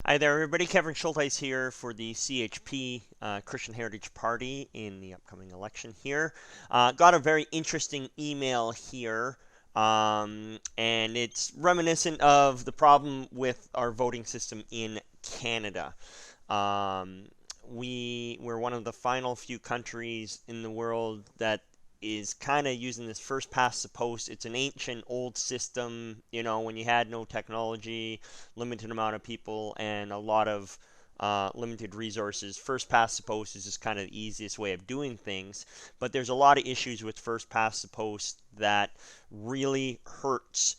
Hi there, everybody. Kevin Schulthies here for the CHP Christian Heritage Party in the upcoming election here. Got a very interesting email here, and it's reminiscent of the problem with our voting system in Canada. Um, we're one of the final few countries in the world that is kind of using this first past the post. It's an ancient old system, when you had no technology, limited amount of people, and a lot of limited resources. First past the post is just kind of the easiest way of doing things, but there's a lot of issues with first past the post that really hurts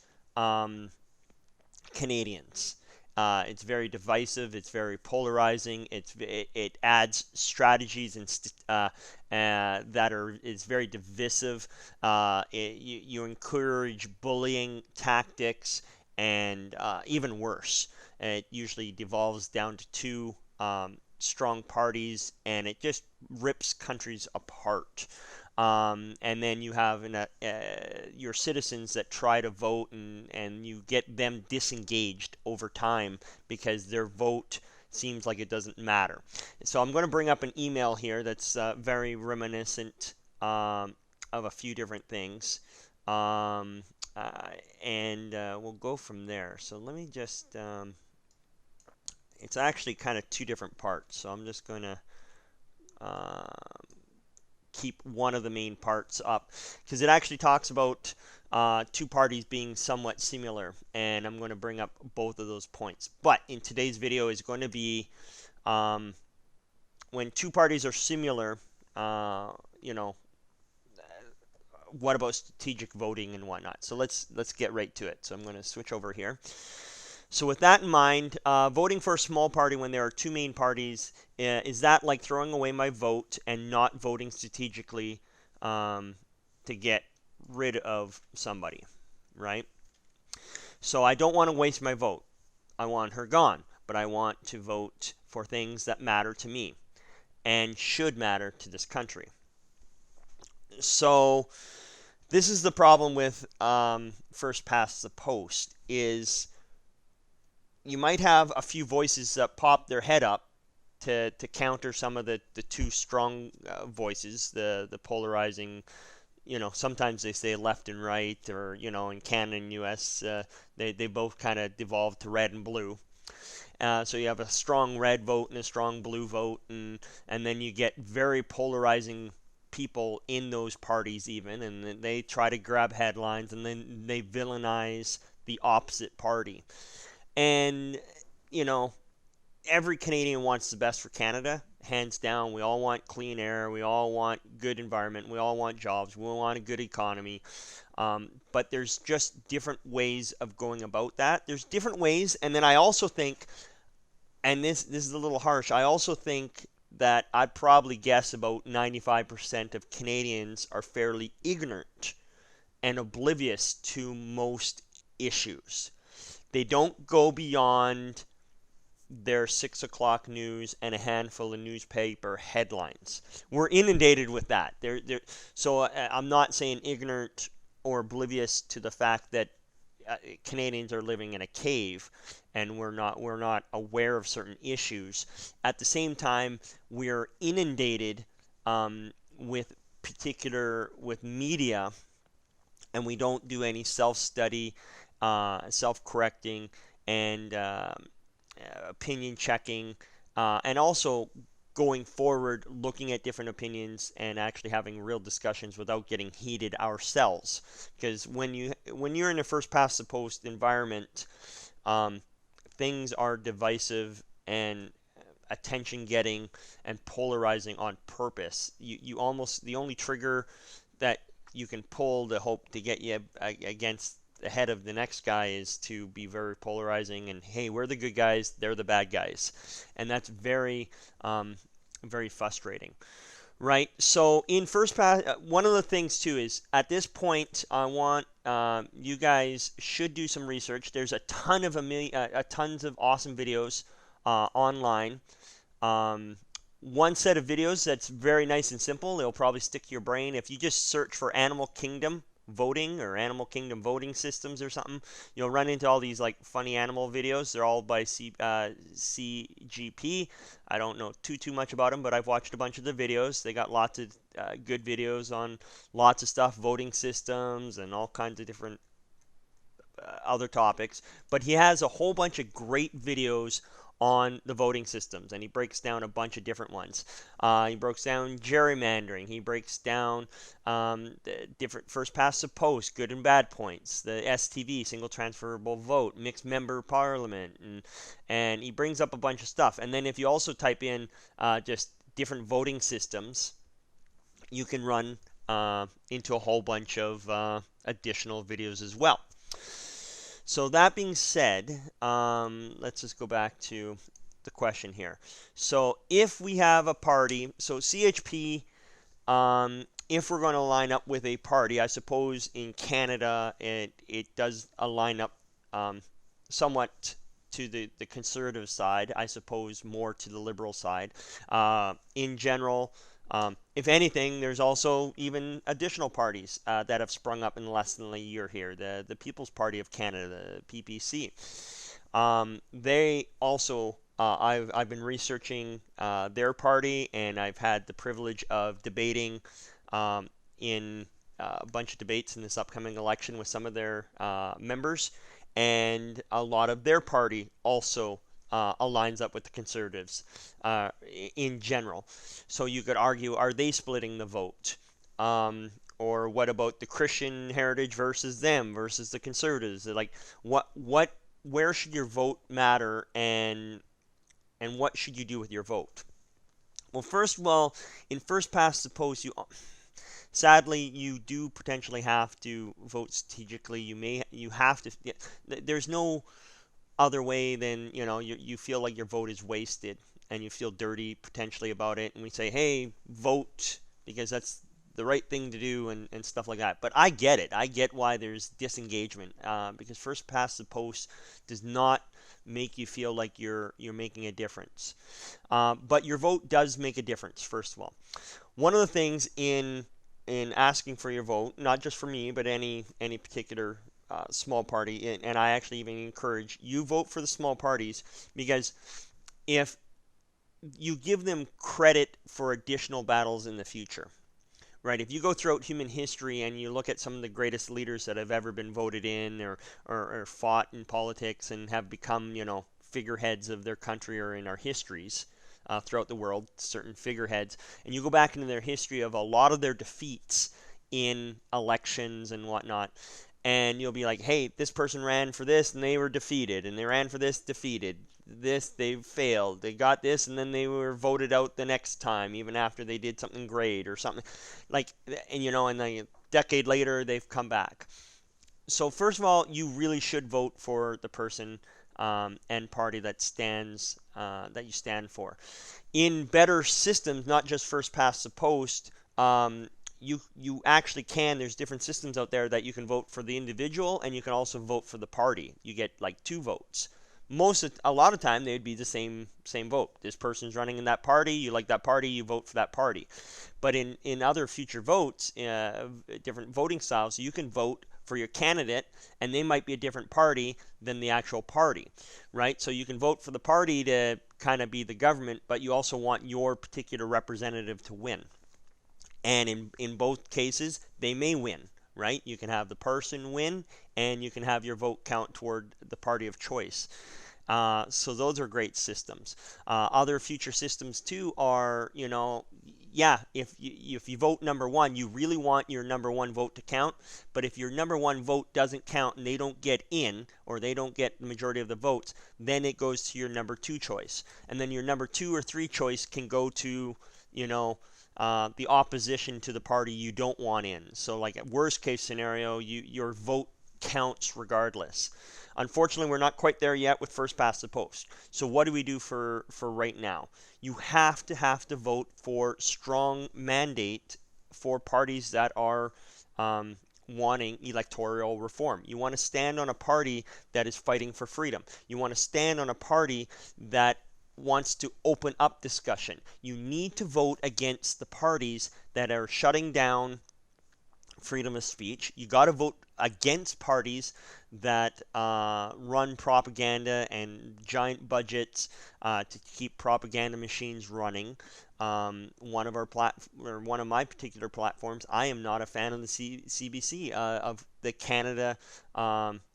Canadians. It's very divisive. It's very polarizing. It adds strategies and is very divisive. You encourage bullying tactics, and even worse, it usually devolves down to two strong parties, and it just rips countries apart. And then you have your citizens that try to vote, and you get them disengaged over time because their vote seems like it doesn't matter. So I'm going to bring up an email here that's very reminiscent of a few different things. And we'll go from there. So let me just, it's actually kind of two different parts. So I'm just going to keep one of the main parts up because it actually talks about two parties being somewhat similar, and I'm going to bring up both of those points. But in today's video is going to be when two parties are similar, what about strategic voting and whatnot. So let's get right to it. So I'm going to switch over here. So with that in mind, voting for a small party when there are two main parties, is that like throwing away my vote and not voting strategically to get rid of somebody, right? So I don't want to waste my vote. I want her gone, but I want to vote for things that matter to me and should matter to this country. So this is the problem with first past the post is you might have a few voices that pop their head up to counter some of the two strong voices, the polarizing, sometimes they say left and right, or, in Canada and US, they both kind of devolved to red and blue. So you have a strong red vote and a strong blue vote, and then you get very polarizing people in those parties even, and they try to grab headlines, and then they villainize the opposite party. And, every Canadian wants the best for Canada, hands down. We all want clean air. We all want good environment. We all want jobs. We all want a good economy. But there's just different ways of going about that. There's different ways. And then I also think, and this is a little harsh, I also think that I'd probably guess about 95% of Canadians are fairly ignorant and oblivious to most issues. They don't go beyond their 6 o'clock news and a handful of newspaper headlines. We're inundated with that. So I'm not saying ignorant or oblivious to the fact that Canadians are living in a cave and we're not aware of certain issues. At the same time, we're inundated with media, and we don't do any self-study, self-correcting, and opinion checking, and also going forward looking at different opinions and actually having real discussions without getting heated ourselves. Because when you're in a first past the post environment, things are divisive and attention getting and polarizing on purpose. You almost, the only trigger that you can pull to hope to get you against the head of the next guy is to be very polarizing, and hey, we're the good guys, they're the bad guys, and that's very very frustrating, right? So in first pass, one of the things too is at this point I want you guys should do some research. There's a ton of tons of awesome videos online. One set of videos that's very nice and simple, it'll probably stick to your brain. If you just search for Animal Kingdom voting or Animal Kingdom voting systems or something, you'll run into all these like funny animal videos. They're all by CGP. I don't know too much about them, but I've watched a bunch of the videos. They got lots of good videos on lots of stuff, voting systems and all kinds of different other topics. But he has a whole bunch of great videos on the voting systems, and he breaks down a bunch of different ones. He breaks down gerrymandering. He breaks down the different first past the post, good and bad points, the STV, single transferable vote, mixed member parliament, and he brings up a bunch of stuff. And then if you also type in just different voting systems, you can run into a whole bunch of additional videos as well. So that being said, let's just go back to the question here. So if we have a party, so CHP, if we're going to line up with a party, I suppose in Canada it does line up somewhat to the conservative side, I suppose more to the liberal side. In general, if anything, there's also even additional parties that have sprung up in less than a year here. The People's Party of Canada, the PPC. They also, I've been researching their party, and I've had the privilege of debating in a bunch of debates in this upcoming election with some of their members, and a lot of their party also aligns up with the Conservatives in general. So you could argue, are they splitting the vote? Or what about the Christian heritage versus them versus the Conservatives? Like, where should your vote matter, and what should you do with your vote? Well, first of all, in first past the post, sadly, you do potentially have to vote strategically. You have to. There's no other way than, you feel like your vote is wasted and you feel dirty potentially about it, and we say, hey, vote because that's the right thing to do and stuff like that. But I get it. I get why there's disengagement because first past the post does not make you feel like you're making a difference. But your vote does make a difference, first of all. One of the things in asking for your vote, not just for me, but any particular small party, and I actually even encourage you vote for the small parties, because if you give them credit for additional battles in the future, right? If you go throughout human history and you look at some of the greatest leaders that have ever been voted in or fought in politics and have become, figureheads of their country or in our histories throughout the world, certain figureheads, and you go back into their history of a lot of their defeats in elections and whatnot, and you'll be like, hey, this person ran for this and they were defeated, and they ran for this, defeated. This, they failed. They got this, and then they were voted out the next time, even after they did something great or something. Like, and and then a decade later, they've come back. So first of all, you really should vote for the person and party that you stand for. In better systems, not just first past the post, you actually can. There's different systems out there that you can vote for the individual, and you can also vote for the party. You get like 2 votes. A lot of time they'd be the same vote. This person's running in that party. You like that party, you vote for that party. But in other future votes, different voting styles, you can vote for your candidate, and they might be a different party than the actual party, right? So you can vote for the party to kind of be the government, but you also want your particular representative to win. And in both cases, they may win, right? You can have the person win, and you can have your vote count toward the party of choice. So those are great systems. Other future systems too are, if you vote number 1, you really want your number 1 vote to count. But if your number 1 vote doesn't count and they don't get in, or they don't get the majority of the votes, then it goes to your number 2 choice. And then your number 2 or 3 choice can go to, the opposition to the party you don't want in. So like at worst case scenario, your vote counts regardless. Unfortunately, we're not quite there yet with first past the post. So what do we do for right now? You have to vote for strong mandate for parties that are wanting electoral reform. You want to stand on a party that is fighting for freedom. You want to stand on a party that wants to open up discussion. You need to vote against the parties that are shutting down freedom of speech. You got to vote against parties that run propaganda and giant budgets to keep propaganda machines running. One of my particular platforms, I am not a fan of the CBC, of the Canada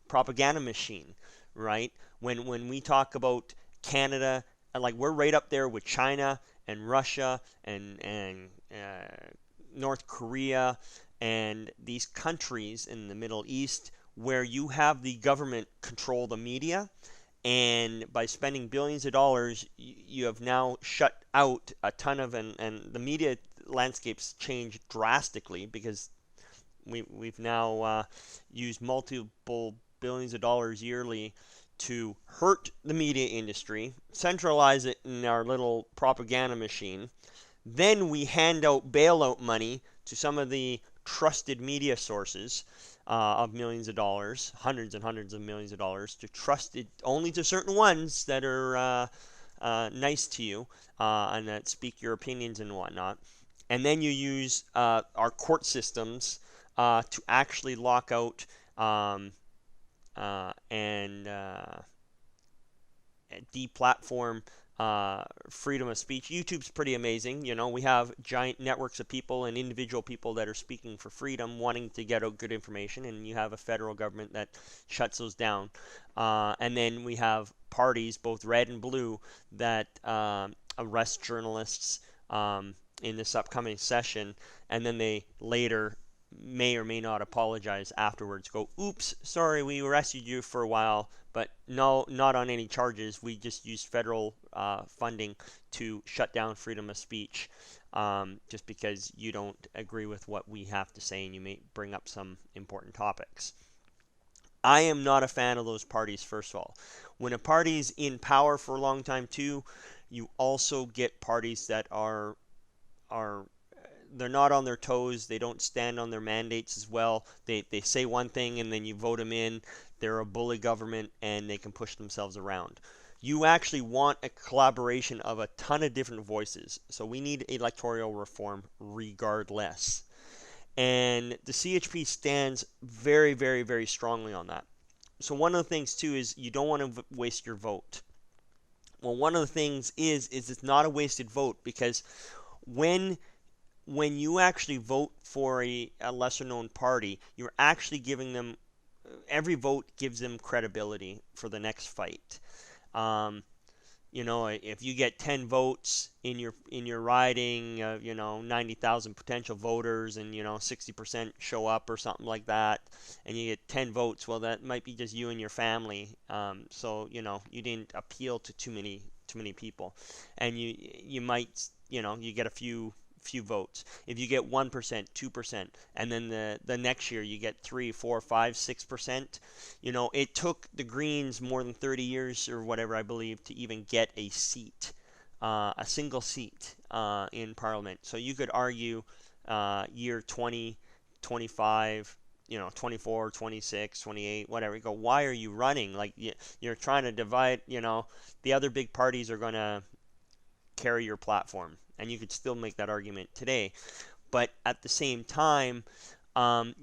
propaganda machine, right? When we talk about Canada, like we're right up there with China and Russia and North Korea and these countries in the Middle East where you have the government control the media, and by spending billions of dollars, you have now shut out a ton of, and the media landscapes changed drastically because we've now used multiple billions of dollars yearly to hurt the media industry, centralize it in our little propaganda machine. Then we hand out bailout money to some of the trusted media sources of millions of dollars, hundreds and hundreds of millions of dollars, to trusted only to certain ones that are nice to you and that speak your opinions and whatnot. And then you use our court systems to actually lock out and deplatform freedom of speech. YouTube's pretty amazing. You know, we have giant networks of people and individual people that are speaking for freedom, wanting to get out good information, and you have a federal government that shuts those down. And then we have parties, both red and blue, that arrest journalists in this upcoming session, and then they later may or may not apologize afterwards. Go, oops, sorry, we arrested you for a while, but no, not on any charges. We just used federal funding to shut down freedom of speech just because you don't agree with what we have to say and you may bring up some important topics. I am not a fan of those parties, first of all. When a party's in power for a long time too, you also get parties that are they're not on their toes. They don't stand on their mandates as well. They say one thing and then you vote them in. They're a bully government and they can push themselves around. You actually want a collaboration of a ton of different voices. So we need electoral reform regardless. And the CHP stands very, very, very strongly on that. So one of the things too is you don't want to waste your vote. Well, one of the things is it's not a wasted vote because when you actually vote for a lesser known party, you're actually giving them, every vote gives them credibility for the next fight. You know, if you get 10 votes in your riding, 90,000 potential voters, and 60% show up or something like that, and you get 10 votes, well, that might be just you and your family. So you didn't appeal to too many people, and you might you get a few votes. If you get 1%, 2%, and then the next year you get 3, 4, 5, 6%, it took the Greens more than 30 years or whatever, I believe, to even get a seat, a single seat in Parliament. So you could argue year 20, 25, 24, 26, 28, whatever. You go, why are you running? Like you're trying to divide, the other big parties are going to carry your platform. And you could still make that argument today. But at the same time,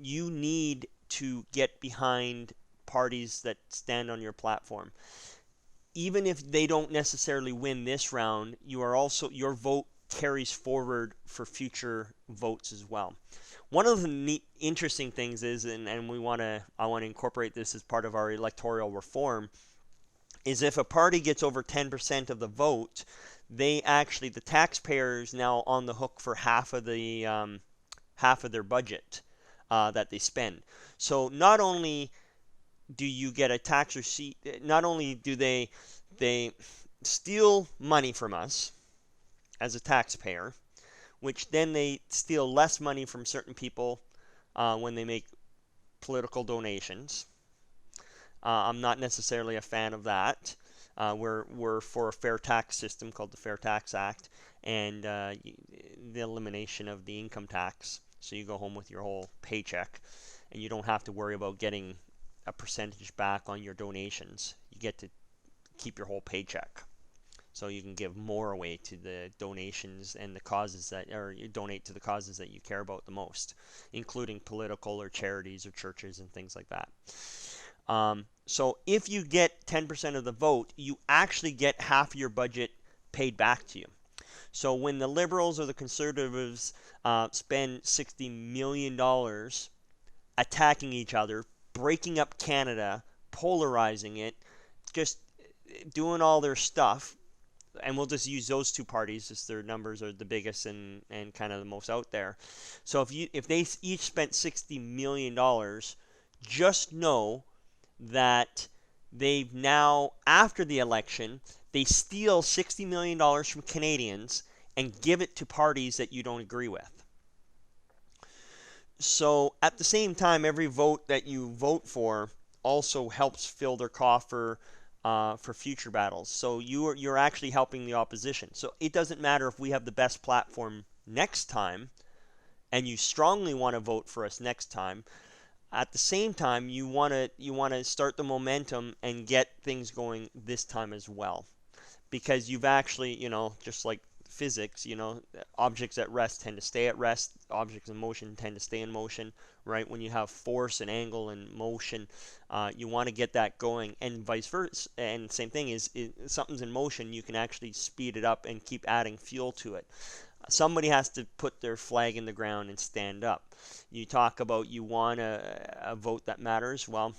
you need to get behind parties that stand on your platform. Even if they don't necessarily win this round, your vote carries forward for future votes as well. One of the neat, interesting things is, and I want to incorporate this as part of our electoral reform, is if a party gets over 10% of the vote, the taxpayer is now on the hook for half of their budget that they spend. So not only do you get a tax receipt, not only do they steal money from us as a taxpayer, which then they steal less money from certain people when they make political donations. I'm not necessarily a fan of that. We're for a fair tax system called the Fair Tax Act and the elimination of the income tax. So you go home with your whole paycheck and you don't have to worry about getting a percentage back on your donations. You get to keep your whole paycheck. So you can give more away to the donations and the causes that, or you donate to the causes that you care about the most, including political or charities or churches and things like that. So if you get 10% of the vote, you actually get half your budget paid back to you. So when the Liberals or the Conservatives spend $60 million attacking each other, breaking up Canada, polarizing it, just doing all their stuff, and we'll just use those two parties as their numbers are the biggest and kind of the most out there. So if they each spent $60 million, just know that they've now, after the election, they steal $60 million from Canadians and give it to parties that you don't agree with. So at the same time, every vote that you vote for also helps fill their coffer for future battles. So you're actually helping the opposition. So it doesn't matter if we have the best platform next time, and you strongly want to vote for us next time. At the same time, you want to start the momentum and get things going this time as well, because you've actually, just like physics, objects at rest tend to stay at rest, objects in motion tend to stay in motion, right? When you have force and angle and motion, you want to get that going, and vice versa. And same thing is, something's in motion, you can actually speed it up and keep adding fuel to it. Somebody has to put their flag in the ground and stand up. You talk about you want a vote that matters. Well,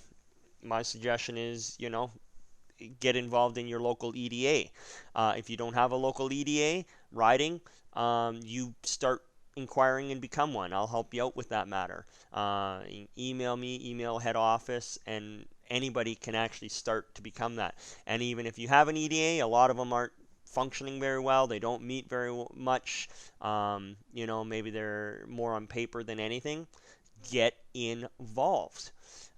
my suggestion is, get involved in your local EDA. If you don't have a local EDA riding, you start inquiring and become one. I'll help you out with that matter. Email me, email head office, and anybody can actually start to become that. And even if you have an EDA, a lot of them aren't functioning very well. They don't meet very much. Maybe they're more on paper than anything. Get involved,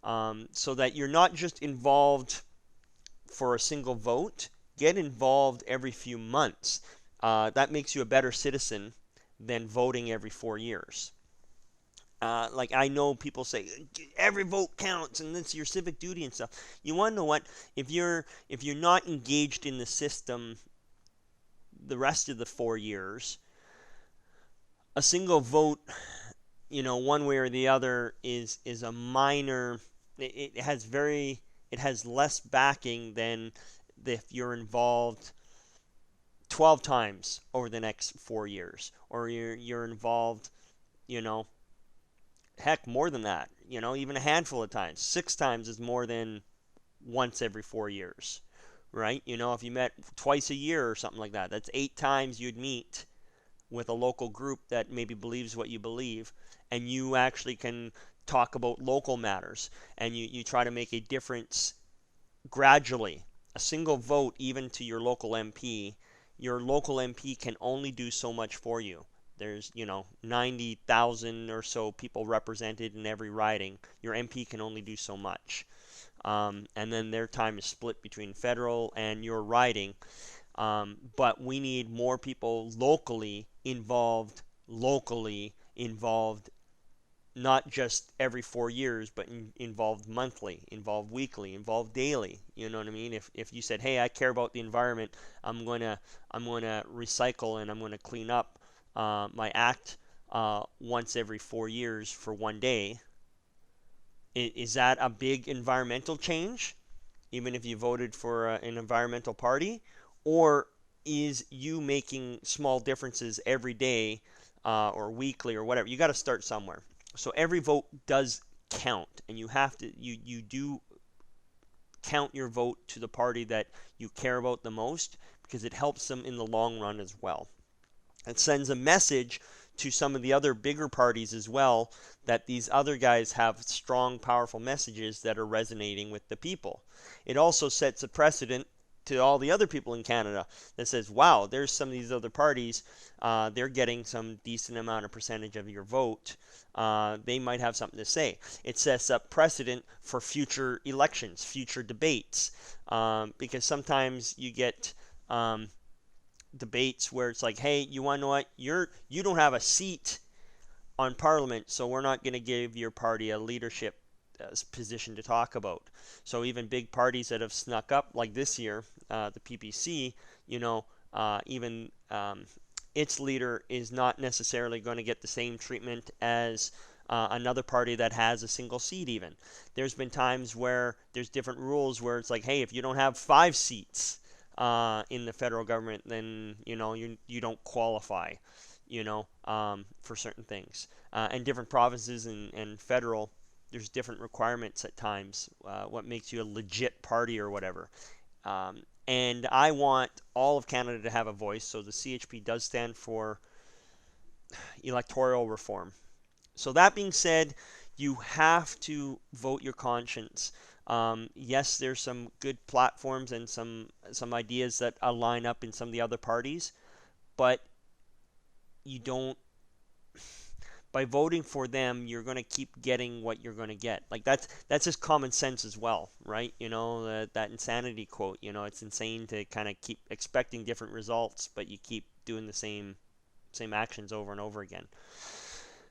so that you're not just involved for a single vote. Get involved every few months. That makes you a better citizen than voting every 4 years. Like I know people say every vote counts and it's your civic duty and stuff. You want to know what? If you're not engaged in the system the rest of the 4 years, a single vote, one way or the other is a minor. It has less backing than if you're involved 12 times over the next 4 years, or you're involved, heck, more than that, even a handful of times. 6 times is more than once every 4 years, right? If you met twice a year or something like that, that's 8 times you'd meet with a local group that maybe believes what you believe, and you actually can talk about local matters, and you try to make a difference gradually. A single vote, even to your local MP can only do so much for you. There's 90,000 or so people represented in every riding. Your MP can only do so much, and then their time is split between federal and your riding. But we need more people locally involved, not just every 4 years, but involved monthly, involved weekly, involved daily. You know what I mean? If you said, hey, I care about the environment, I'm gonna recycle and I'm gonna clean up my act once every 4 years for 1 day. Is that a big environmental change, even if you voted for an environmental party? Or is you making small differences every day or weekly or whatever? You got to start somewhere. So every vote does count, and you do count your vote to the party that you care about the most, because it helps them in the long run as well. It sends a message to some of the other bigger parties as well, that these other guys have strong, powerful messages that are resonating with the people. It also sets a precedent to all the other people in Canada that says, wow, there's some of these other parties, they're getting some decent amount of percentage of your vote. They might have something to say. It sets up precedent for future elections, future debates, because sometimes you get debates where it's like, hey, you want to know what? You don't have a seat on Parliament, so we're not going to give your party a leadership position to talk about. So even big parties that have snuck up, like this year, the PPC, even its leader is not necessarily going to get the same treatment as another party that has a single seat even. There's been times where there's different rules where it's like, hey, if you don't have 5 seats in the federal government, then you don't qualify, for certain things. And different provinces and federal, there's different requirements at times. What makes you a legit party or whatever. And I want all of Canada to have a voice. So the CHP does stand for electoral reform. So that being said, you have to vote your conscience. Yes, there's some good platforms and some ideas that align up in some of the other parties, but you don't. By voting for them, you're going to keep getting what you're going to get. Like that's just common sense as well, right? That insanity quote. It's insane to kind of keep expecting different results, but you keep doing the same actions over and over again.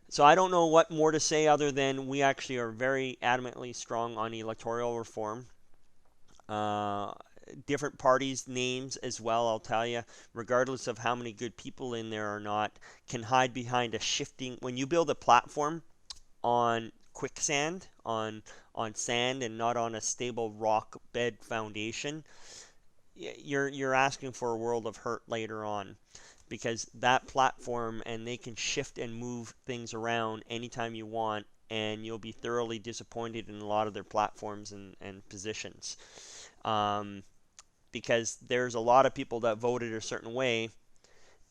So I don't know what more to say other than we actually are very adamantly strong on electoral reform. Different parties' names as well, I'll tell you, regardless of how many good people in there or not, can hide behind a shifting. When you build a platform on quicksand, on sand, and not on a stable rock bed foundation, you're asking for a world of hurt later on. Because that platform, and they can shift and move things around anytime you want, and you'll be thoroughly disappointed in a lot of their platforms and positions. Because there's a lot of people that voted a certain way,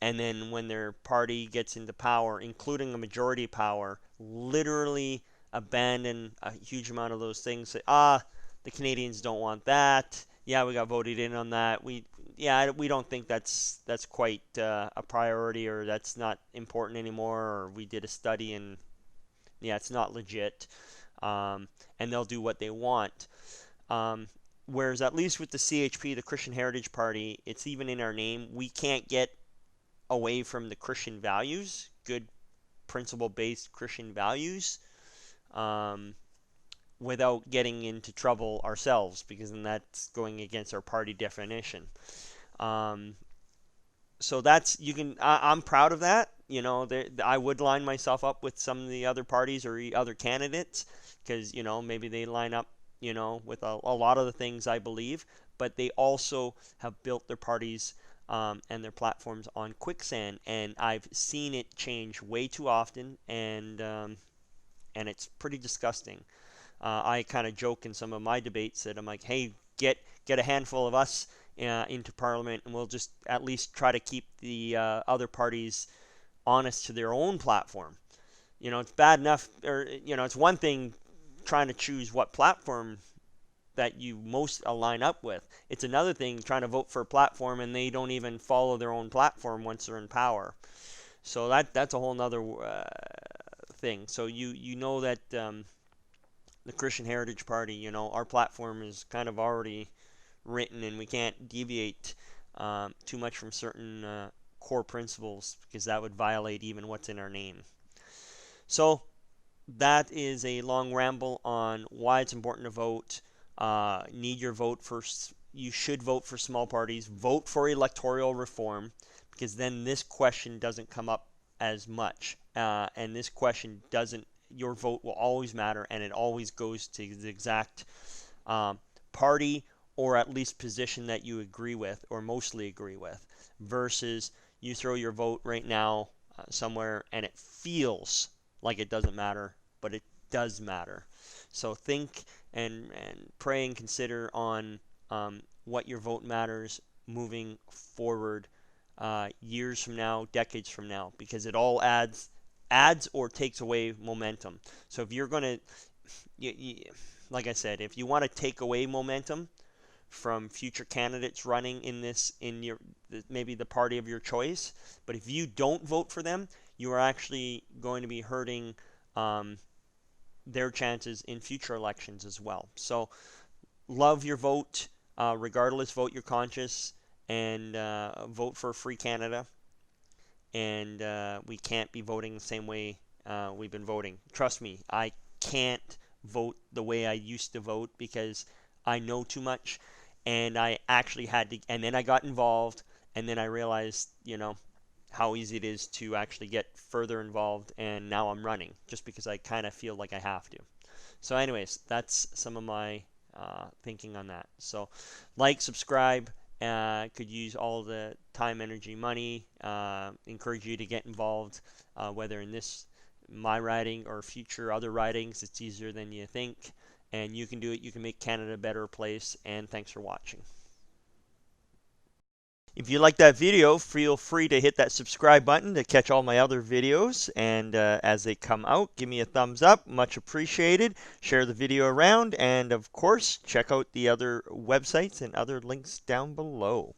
and then when their party gets into power, including a majority power, literally abandon a huge amount of those things. Say, the Canadians don't want that. Yeah, we got voted in on that. We don't think that's quite a priority, or that's not important anymore, or we did a study and it's not legit. And they'll do what they want. Whereas at least with the CHP, the Christian Heritage Party, it's even in our name. We can't get away from the Christian values, good principle-based Christian values, without getting into trouble ourselves, because then that's going against our party definition. So I'm proud of that. I would line myself up with some of the other parties or other candidates, because maybe they line up with a lot of the things I believe, but they also have built their parties and their platforms on quicksand, and I've seen it change way too often, and it's pretty disgusting. I kind of joke in some of my debates that I'm like, hey, get a handful of us into Parliament, and we'll just at least try to keep the other parties honest to their own platform. It's bad enough, or it's one thing trying to choose what platform that you most align up with. It's another thing trying to vote for a platform and they don't even follow their own platform once they're in power. So that's a whole nother thing. So you know that the Christian Heritage Party, our platform is kind of already written, and we can't deviate too much from certain core principles, because that would violate even what's in our name. So that is a long ramble on why it's important to vote. Need your vote first. You should vote for small parties. Vote for electoral reform, because then this question doesn't come up as much. And this question doesn't. Your vote will always matter, and it always goes to the exact party, or at least position that you agree with, or mostly agree with, versus you throw your vote right now somewhere and it feels like it doesn't matter, but it does matter. So think and pray and consider on what your vote matters moving forward, years from now, decades from now, because it all adds or takes away momentum. So if you're going to, like I said, if you want to take away momentum from future candidates running in your maybe the party of your choice, but if you don't vote for them, you are actually going to be hurting their chances in future elections as well. So love your vote, regardless. Vote your conscience, and vote for a free Canada. And we can't be voting the same way we've been voting. Trust me, I can't vote the way I used to vote, because I know too much, and I actually had to, and then I got involved, and then I realized, how easy it is to actually get further involved, and now I'm running just because I kind of feel like I have to. So anyways, that's some of my thinking on that. So like, subscribe, could use all the time, energy, money, encourage you to get involved, whether in my riding or future other ridings. It's easier than you think, and you can do it. You can make Canada a better place, and thanks for watching. If you like that video, feel free to hit that subscribe button to catch all my other videos, and as they come out, give me a thumbs up, much appreciated. Share the video around, and of course, check out the other websites and other links down below.